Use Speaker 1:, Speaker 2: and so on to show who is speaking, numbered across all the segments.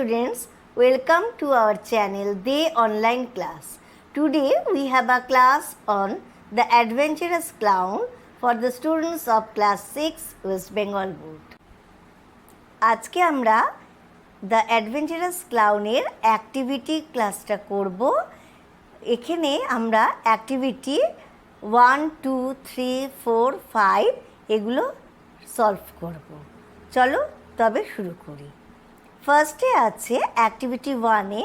Speaker 1: students, welcome to our channel Day Online Class. Today we have a class on the Adventurous Clown for the students of class 6 West Bengal Board. আজকে আমরা the adventurous ক্লাউনের activity ক্লাসটা করব। এখানে আমরা activity 1, 2, 3, 4, 5 এগুলো solve করব। চলো তবে শুরু করি। ফার্স্টে আছে অ্যাক্টিভিটি 1-এ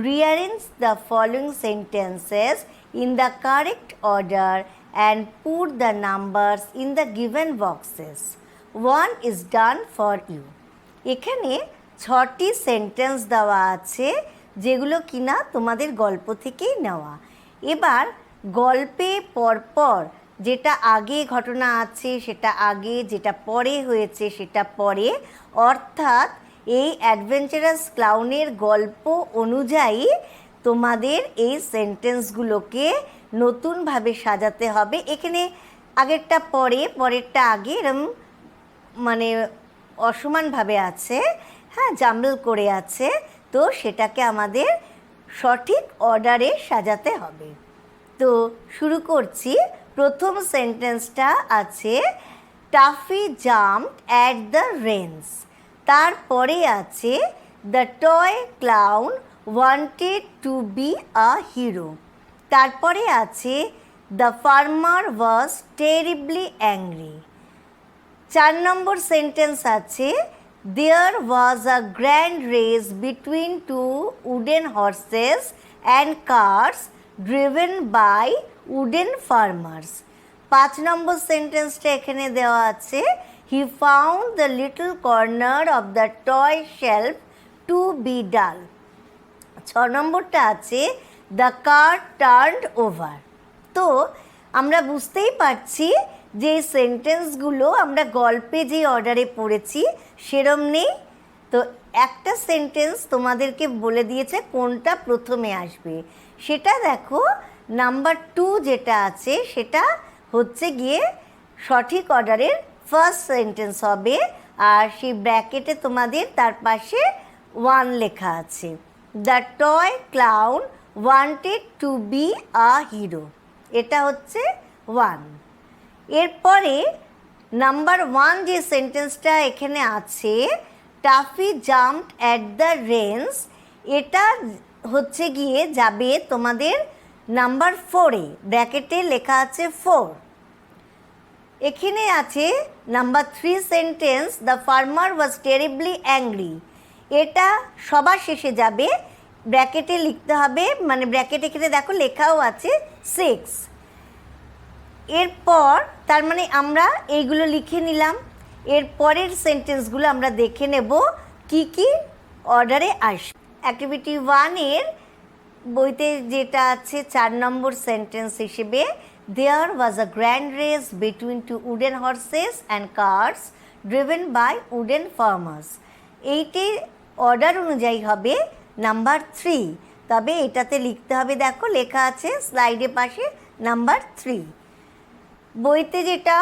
Speaker 1: rearrange the following sentences in the correct order and put the numbers in the given boxes. 1 is done for you. এখানে 6টি সেন্টেন্স দেওয়া আছে যেগুলো কিনা তোমাদের গল্প থেকেই নেওয়া। এবার গল্পে পরপর যেটা আগে ঘটনা আছে সেটা আগে, যেটা পরে হয়েছে সেটা পরে, অর্থাৎ এই অ্যাডভেঞ্চারাস ক্লাউনের গল্প অনুযায়ী তোমাদের এই সেন্টেন্সগুলোকে নতুনভাবে সাজাতে হবে। এখানে আগেরটা পরে, পরেরটা আগে, এরম মানে অসমানভাবে আছে, হ্যাঁ, জাম্বল করে আছে, তো সেটাকে আমাদের সঠিক অর্ডারে সাজাতে হবে। তো শুরু করছি। প্রথম সেন্টেন্সটা আছে Taffy jumped at the range. তারপরে আছে the toy clown wanted to be a hero. তারপরে আছে the farmer was terribly angry. 4 number sentence আছে there was a grand race between 2 wooden horses and cars driven by wooden farmers. 5 number সেন্টেন্সটা এখানে দেওয়া আছে he found the little corner of the toy shelf to be dull. 6 নম্বরটা আছে the car turned over. তো আমরা বুঝতেই পারছি যে সেন্টেন্সগুলো আমরা গল্পে যে অর্ডারে পড়েছি সেরম নেই। তো একটা সেন্টেন্স তোমাদেরকে বলে দিয়েছে কোনটা প্রথমে আসবে। সেটা দেখো, নাম্বার 2 যেটা আছে সেটা হচ্ছে গিয়ে সঠিক অর্ডারের ফার্স্ট সেন্টেন্স হবে, আর সেই ব্র্যাকেটে তোমাদের তার পাশে 1 লেখা আছে। The toy clown wanted to be a hero, এটা হচ্ছে 1। এরপরে নাম্বার 1 যে সেন্টেন্সটা এখানে আছে Taffy jumped at the range, এটা হচ্ছে গিয়ে যাবে তোমাদের নাম্বার 4-এ, ব্র্যাকেটে লেখা আছে 4। এখানে আছে number 3 sentence the farmer was terribly angry, এটা সবার শেষে যাবে, ব্র্যাকেটে লিখতে হবে, মানে ব্র্যাকেট এখানে দেখো লেখাও আছে 6। এরপর তার মানে আমরা এইগুলো লিখে নিলাম। এর পরের সেন্টেন্সগুলো আমরা দেখে নেব কি কি অর্ডারে আসবে। অ্যাক্টিভিটি 1-এর বইতে যেটা আছে 4 নম্বর সেন্টেন্স হিসেবে there was a grand race between 2 wooden horses and cars driven by wooden farmers. এইটি অর্ডার অনুযায়ী হবে নাম্বার 3, তবে এটাতে লিখতে হবে, দেখো লেখা আছে স্লাইডের পাশে নাম্বার 3। বইতে যেটা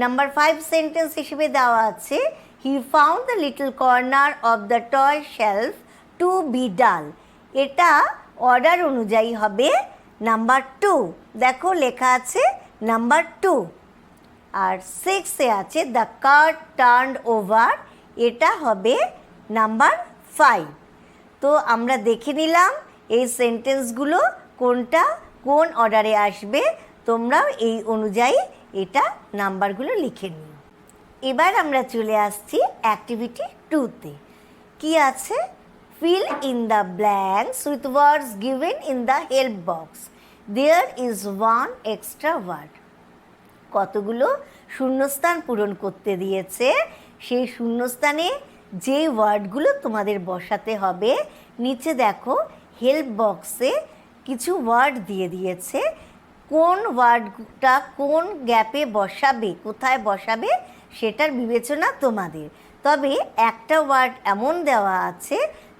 Speaker 1: নাম্বার 5 সেন্টেন্স হিসেবে দেওয়া আছে he found the little corner of the toy shelf to be dull, এটা অর্ডার অনুযায়ী হবে নাম্বার 2, দেখো লেখা আছে নাম্বার 2। আর 6-এ আছে দ্য কার টার্নড ওভার, এটা হবে নাম্বার 5। তো আমরা দেখে নিলাম এই সেন্টেন্সগুলো কোনটা কোন অর্ডারে আসবে, তোমরাও এই অনুযায়ী এটা নাম্বারগুলো লিখে নিও। এবার আমরা চলে আসছি অ্যাক্টিভিটি 2-তে। কি আছে? Fill in the blanks with words given in the help box. There is 1 extra word. কতগুলো শূন্যস্থান পূরণ করতে দিয়েছে, সেই শূন্যস্থানে যে ওয়ার্ডগুলো তোমাদের বসাতে হবে, নিচে দেখো হেল্প বক্সে কিছু ওয়ার্ড দিয়ে দিয়েছে। কোন ওয়ার্ডটা কোন গ্যাপে বসাবে, কোথায় বসাবে সেটার বিবেচনা তোমাদের। তবে একটা ওয়ার্ড এমন দেওয়া আছে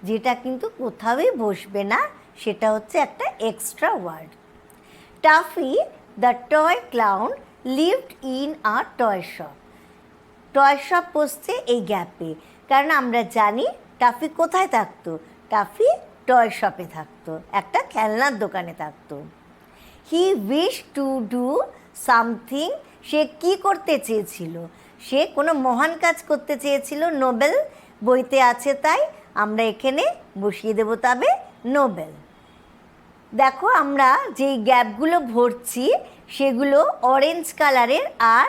Speaker 1: যেটা কিন্তু কোথাওই বসবে না, সেটা হচ্ছে একটা extra word. Tuffy the toy clown lived in a toy shop. Toy shop বসছে এই গ্যাপে, কারণ আমরা জানি টাফি কোথায় থাকতো? টাফি টয় শপে থাকতো, একটা খেলনার দোকানে থাকতো। He wish to do something, সে কি করতে চেয়েছিল? সে কোনো মহান কাজ করতে চেয়েছিল, নোবেল বইতে আছে তাই আমরা এখানে বসিয়ে দেবো তবে নোবেল। দেখো আমরা যেই গ্যাপগুলো ভরছি সেগুলো অরেঞ্জ কালারের আর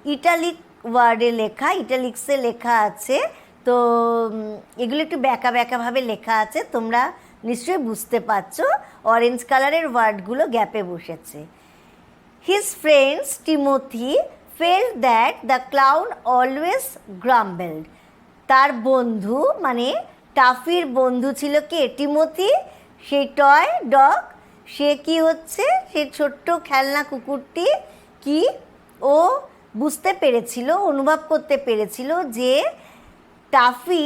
Speaker 1: ইটালিক ওয়ার্ডে লেখা, ইটালিক্সে লেখা আছে। তো এগুলো একটু ব্যাকা ব্যাকাভাবে লেখা আছে, তোমরা নিশ্চয়ই বুঝতে পারছো অরেঞ্জ কালারের ওয়ার্ডগুলো গ্যাপে বসেছে। His friends Timothy felt that the clown always grumbled. তার বন্ধু মানে টাফির বন্ধু ছিল কে? টিমোথি, সেই টয় ডগ। সে কি হচ্ছে, সে ছোট্ট খেলনা কুকুরটি কি ও বুঝতে পেরেছিল, অনুভব করতে পেরেছিল যে টাফি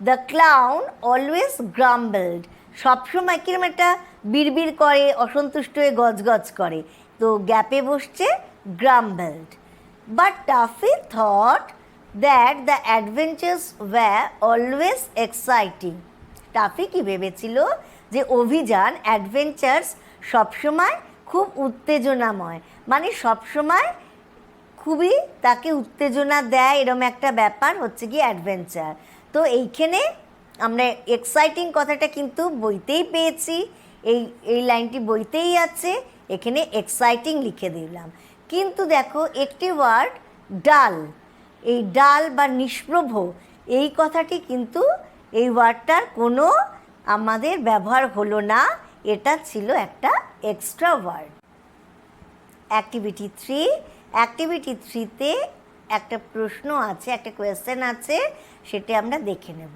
Speaker 1: দ্য ক্লাউন অলওয়েজ গ্রাম্বলড, সবসময় কিরম একটা বিড়বিড় করে, অসন্তুষ্ট হয়ে গজগজ করে। তো গ্যাপে বসছে grumbled. But Toffee thought that the adventures were always exciting. Toffee কি ভেবেছিল যে অভিযান, অ্যাডভেঞ্চার্স সবসময় খুব উত্তেজনাময়, মানে সবসময় খুবই তাকে উত্তেজনা দেয়, এরম একটা ব্যাপার হচ্ছে কি অ্যাডভেঞ্চার। তো এইখানে আমরা এক্সাইটিং কথাটা কিন্তু বইতেই পেয়েছি, এই লাইনটি বইতেই আছে, এখানে এক্সাইটিং লিখে দিলাম। কিন্তু দেখো একটি ওয়ার্ড ডাল, এই ডাল বা নিষ্প্রভ এই কথাটি কিন্তু এই ওয়ার্ডটার কোনো আমাদের ব্যবহার হলো না, এটা ছিল একটা এক্সট্রা ওয়ার্ড। অ্যাক্টিভিটি 3, অ্যাক্টিভিটি 3তে একটা প্রশ্ন আছে, একটা কোয়েশ্চেন আছে, সেটা আমরা দেখে নেব।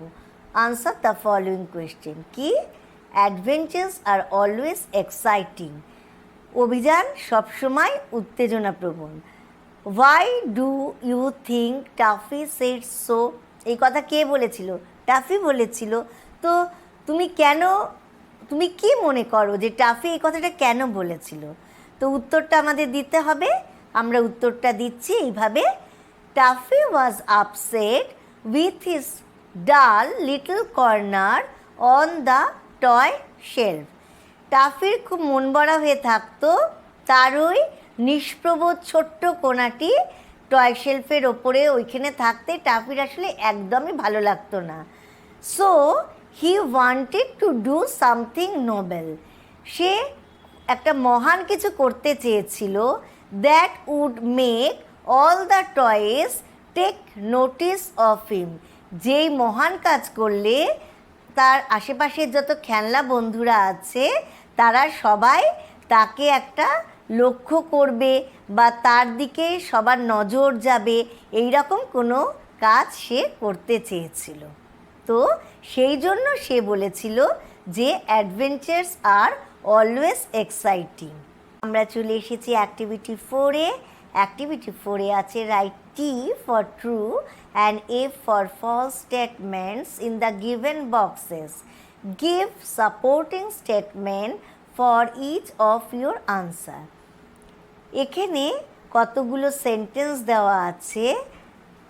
Speaker 1: Answer the following question. কি? অ্যাডভেঞ্চার্স আর অলওয়েজ এক্সাইটিং, অভিযান সবসময় উত্তেজনাপ্রবণ। Why do you think Toffee said so, এই কথা কে বলেছিল? টাফি বলেছিল। তো তুমি কি মনে করো যে টাফি এই কথাটা কেন বলেছিল? তো উত্তরটা আমাদের দিতে হবে, আমরা উত্তরটা দিচ্ছি এইভাবে। Toffee was upset with his dull little corner on the toy shelf. টাফির খুব মন বড়া হয়ে থাকতো তার ওই নিষ্প্রভ ছোট্ট কোণাটি টয় শেলফের ওপরে, ওইখানে থাকতে টাফির আসলে একদমই ভালো লাগতো না। So he wanted to do something noble, সে একটা মহান কিছু করতে চেয়েছিল, that would make all the toys take notice of him, যেই মহান কাজ করলে তার আশেপাশের যত খেলনা বন্ধুরা আছে তারা সবাই তাকে একটা লক্ষ্য করবে বা তার দিকে সবার নজর যাবে, এই রকম কোনো কাজ সে করতে চেয়েছিল। তো সেই জন্য সে বলেছিল যে অ্যাডভেঞ্চার্স আর অলওয়েজ এক্সাইটিং। আমরা চলে এসেছি অ্যাক্টিভিটি 4-এ। অ্যাক্টিভিটি 4-এ আছে right T for true and F for false statements in the given boxes. Give supporting statement for each of your answer. এখানে কতগুলো সেন্টেন্স দেওয়া আছে,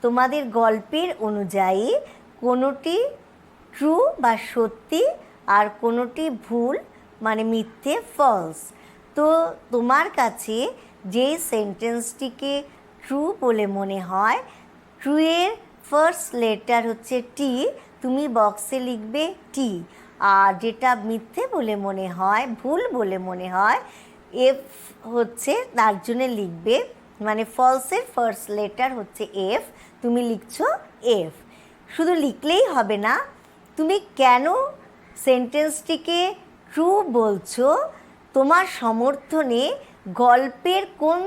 Speaker 1: তোমাদের গল্পের অনুযায়ী কোনোটি ট্রু বা সত্যি আর কোনোটি ভুল মানে মিথ্যে ফলস। তো তোমার কাছে যেই সেন্টেন্সটিকে ট্রু বলে মনে হয়, ট্রু এর ফার্স্ট লেটার হচ্ছে টি, তুমি বক্সে লিখবে টি। আর যেটা মিথ্যে বলে মনে হয়, ভুল বলে মনে হয়, এফ হচ্ছে তার জন্য লিখবে, মানে ফলসের ফার্স্ট লেটার হচ্ছে এফ, তুমি লিখছো এফ। শুধু লিখলেই হবে না, তুমি কেন সেন্টেন্সটিকে ট্রু বলছো, তোমার সমর্থনে গল্পের কোন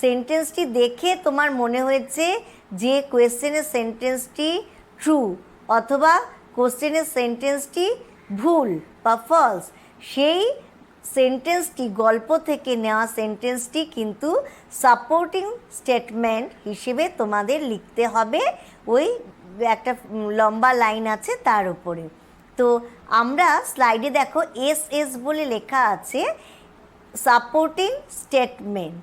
Speaker 1: সেন্টেন্সটি দেখে তোমার মনে হয়েছে যে কোয়েশ্চেনের সেন্টেন্সটি ট্রু অথবা কোশ্চেনের সেন্টেন্সটি ভুল বা ফলস, সেই সেন্টেন্সটি, গল্প থেকে নেওয়া সেন্টেন্সটি কিন্তু সাপোর্টিং স্টেটমেন্ট হিসেবে তোমাদের লিখতে হবে, ওই একটা লম্বা লাইন আছে তার উপরে। তো আমরা স্লাইডে দেখো এস বলে লেখা আছে সাপোর্টিং স্টেটমেন্ট।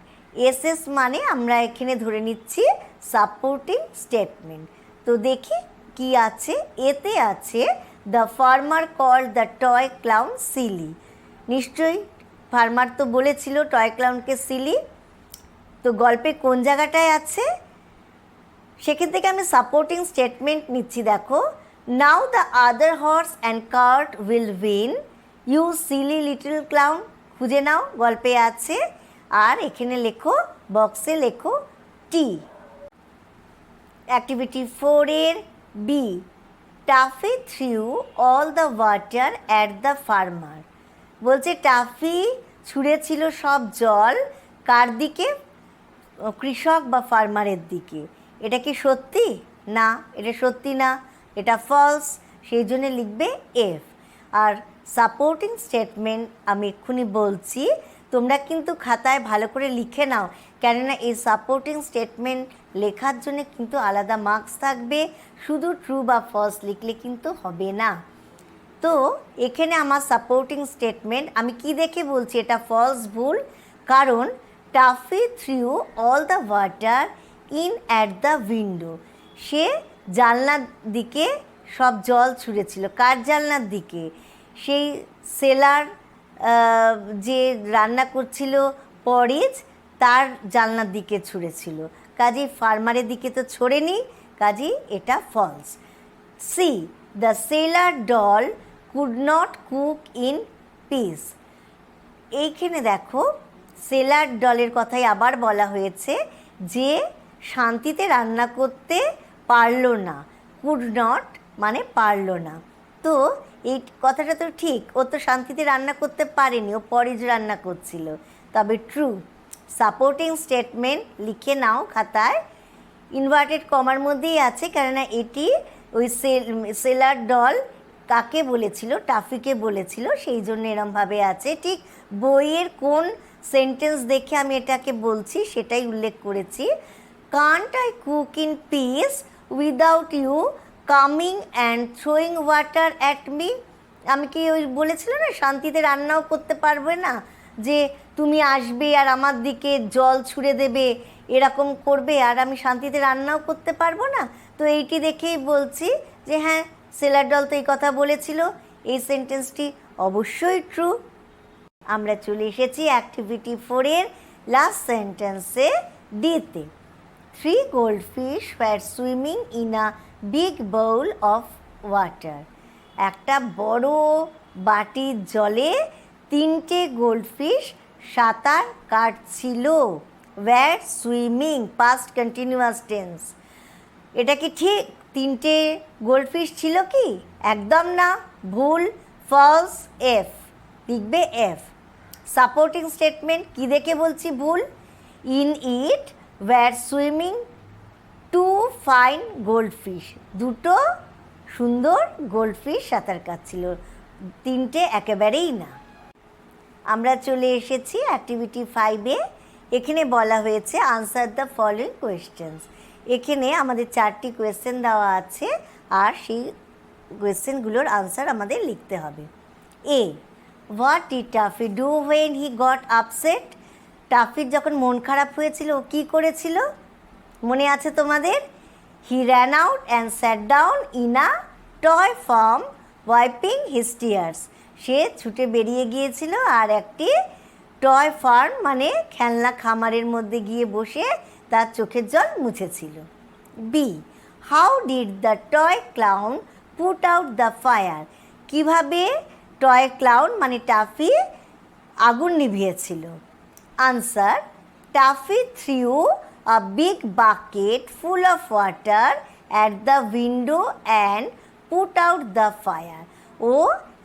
Speaker 1: এস মানে আমরা এখানে ধরে নিচ্ছি সাপোর্টিং স্টেটমেন্ট। তো দেখি কি আছে, এতে আছে the farmer call the toy clown silly. নিশ্চয়ই ফার্মার তো বলেছিল টয় ক্লাউনকে সিলি। তো গল্পে কোন জায়গাটায় আছে সেখান থেকে আমি সাপোর্টিং স্টেটমেন্ট নিচ্ছি। দেখো, now the other horse and cart will win, you silly little clown. খুঁজে নাও, গল্পে আছে। আর এখানে লেখো, বক্সে লেখো T. Activity 4 B, Toffee threw all the water at the farmer. বলছে টাফি ছুঁড়েছিল সব জল কার দিকে? কৃষক বা ফার্মারের দিকে। এটা কি সত্যি? না, এটা সত্যি না, এটা ফলস। সেই জন্য লিখবে এফ। আর সাপোর্টিং স্টেটমেন্ট আমি এক্ষুনি বলছি, তোমরা কিন্তু খাতায় ভালো করে লিখে নাও, কেননা এই সাপোর্টিং স্টেটমেন্ট লেখার জন্য কিন্তু আলাদা মার্কস থাকবে। শুধু ট্রু বা ফলস লিখলে কিন্তু হবে না। তো এখানে আমার সাপোর্টিং স্টেটমেন্ট আমি কি দেখে বলছি এটা ফলস, ভুল? কারণ Toffee threw all the water in at the window, সে জানলার দিকে সব জল ছুঁড়েছিল। কার জানলার দিকে? সেই সেলার যে রান্না করছিল পরিজ, তার জানলার দিকে ছুঁড়েছিল। কাজেই ফার্মারের দিকে তো ছড়েনি, কাজেই এটা false. C, the sailor doll could not cook in peace. এইখানে দেখো, সেলার ডলের কথাই আবার বলা হয়েছে যে শান্তিতে রান্না করতে পারলো না। কুড নট মানে পারলো না। তো এই কথাটা তো ঠিক, ও তো শান্তিতে রান্না করতে পারেনি, ও পরিজ রান্না করছিল। তবে ট্রু। সাপোর্টিং স্টেটমেন্ট লিখে নাও খাতায়, ইনভার্টেড কমার মধ্যেই আছে, কেননা এটি ওই সেলার ডল কাকে বলেছিল? টাফিকে বলেছিল, সেই জন্য এরমভাবে আছে। ঠিক বইয়ের কোন সেন্টেন্স দেখে আমি এটাকে বলছি সেটাই উল্লেখ করেছি। Can't I cook in peace without you coming and throwing water at me. আমি কি ওই বলেছিল না শান্তিতে রান্নাও করতে পারবে না, যে তুমি আসবে আর আমার দিকে জল ছুঁড়ে দেবে, এরকম করবে, আর আমি শান্তিতে রান্নাও করতে পারবো না? তো এইটি দেখেই বলছি যে হ্যাঁ, সেলার ডল তো এই কথা বলেছিল। এই সেন্টেন্সটি অবশ্যই ট্রু। আমরা চলে এসেছি অ্যাক্টিভিটি 4 লাস্ট সেন্টেন্সে, ডিতে। 3 goldfish were swimming in a big bowl of water. একটা বড় বাটির জলে 3টে গোল্ডফিশ সাঁতার কাটছিল। were swimming, past continuous tense। এটা কি ঠিক? 3টে গোল্ডফিশ ছিল কি? একদম না, ভুল, ফলস, এফ। লিখবে এফ। সাপোর্টিং স্টেটমেন্ট কি দেখে বলছি ভুল? In it were swimming 2 fine goldfish. 2টো সুন্দর গোল্ডফিশ সাঁতার কাটছিল, 3টে একেবারেই না। আমরা চলে এসেছি অ্যাক্টিভিটি 5-এ। এখানে বলা হয়েছে আনসার দ্য ফলোইং কোয়েশ্চেন্স। এখানে আমাদের 4টি কোয়েশ্চেন দেওয়া আছে, আর সেই কোয়েশ্চেনগুলোর আনসার আমাদের লিখতে হবে। A, what did Toffee do when he got upset? টাফির যখন মন খারাপ হয়েছিল ও কী করেছিল? মনে আছে তোমাদের? He ran out and sat down in a toy farm wiping his tears. সে ছুটে বেরিয়ে গিয়েছিল আর একটি টয় ফার্ম মানে খেলনা খামারের মধ্যে গিয়ে বসে তার চোখের জল মুছেছিল। B, how did the toy clown put out the fire? কীভাবে টয় ক্লাউন মানে টাফি আগুন নিভিয়েছিল? Answer, Toffee threw a big bucket full of water at the window and put out the fire. ও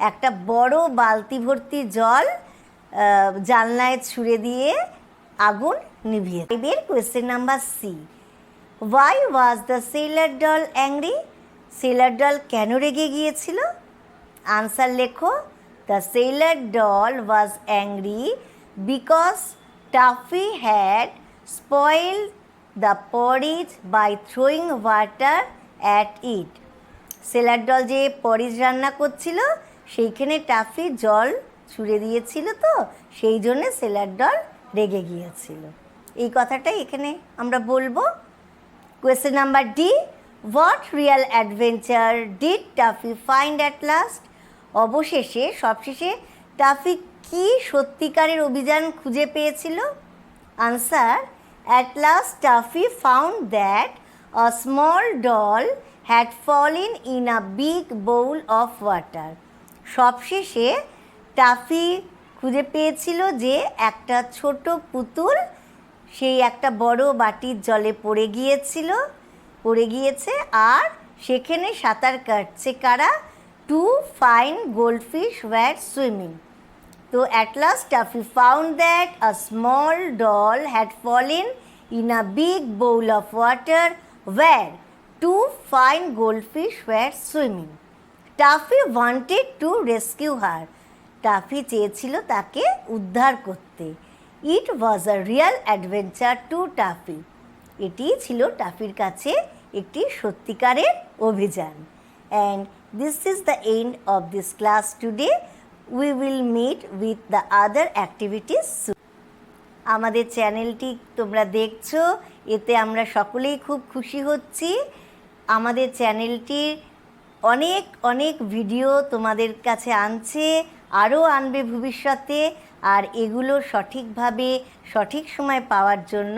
Speaker 1: একটা বড় বালতি ভর্তি জল জানলায় ছুঁড়ে দিয়ে আগুন নিভিয়ে। এবার question number C, why was the sailor doll angry? Sailor doll কেন রেগে গিয়েছিল? আনসার লেখো, the sailor doll was angry because Tuffy had spoiled the porridge by throwing water at it. Sailor doll যে পরিজ রান্না করছিল সেইখানে toffee জল ছুঁড়ে দিয়েছিল, তো সেই জন্যে সেলার ডল রেগে গিয়েছিল। এই কথাটাই এখানে আমরা বলবো। Question number D, what real adventure did Tuffy find at last? অবশেষে সবশেষে টাফি কি সত্যিকারের অভিযান খুঁজে পেয়েছিল? Answer, at last toffee found that a small doll had fallen in a big bowl of water. সবশেষে টাফি খুঁজে পেয়েছিল যে একটা ছোট পুতুল সেই একটা বড় বাটির জলে পড়ে গিয়েছে আর সেখানে সাঁতার কাটছে কারা? 2 ফাইন গোল্ডফিশ ওয়্যার সুইমিং। তো at last toffee found that a small doll had fallen in a big bowl of water were 2 fine goldfish were swimming. Toffee wanted to rescue her. Toffee চেয়েছিল তাকে উদ্ধার করতে। It was a real adventure to Toffee. এটি ছিল টাফির কাছে একটি সত্যিকারের অভিযান। And this is the end of this class today. We will meet with the other activities. আমাদের চ্যানেলটি তোমরা দেখছো, এতে আমরা সকলেই খুব খুশি হচ্ছি। আমাদের চ্যানেলটির অনেক অনেক ভিডিও তোমাদের কাছে আনছে, আরও আনবে ভবিষ্যতে। আর এগুলো সঠিকভাবে সঠিক সময় পাওয়ার জন্য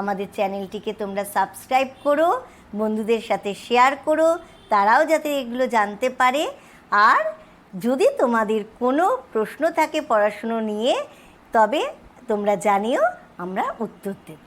Speaker 1: আমাদের চ্যানেলটিকে তোমরা সাবস্ক্রাইব করো, বন্ধুদের সাথে শেয়ার করো, তারাও যাতে এগুলো জানতে পারে। আর যদি তোমাদের কোনো প্রশ্ন থাকে পড়াশুনো নিয়ে, তবে তোমরা জানিও, আমরা উত্তর দেব।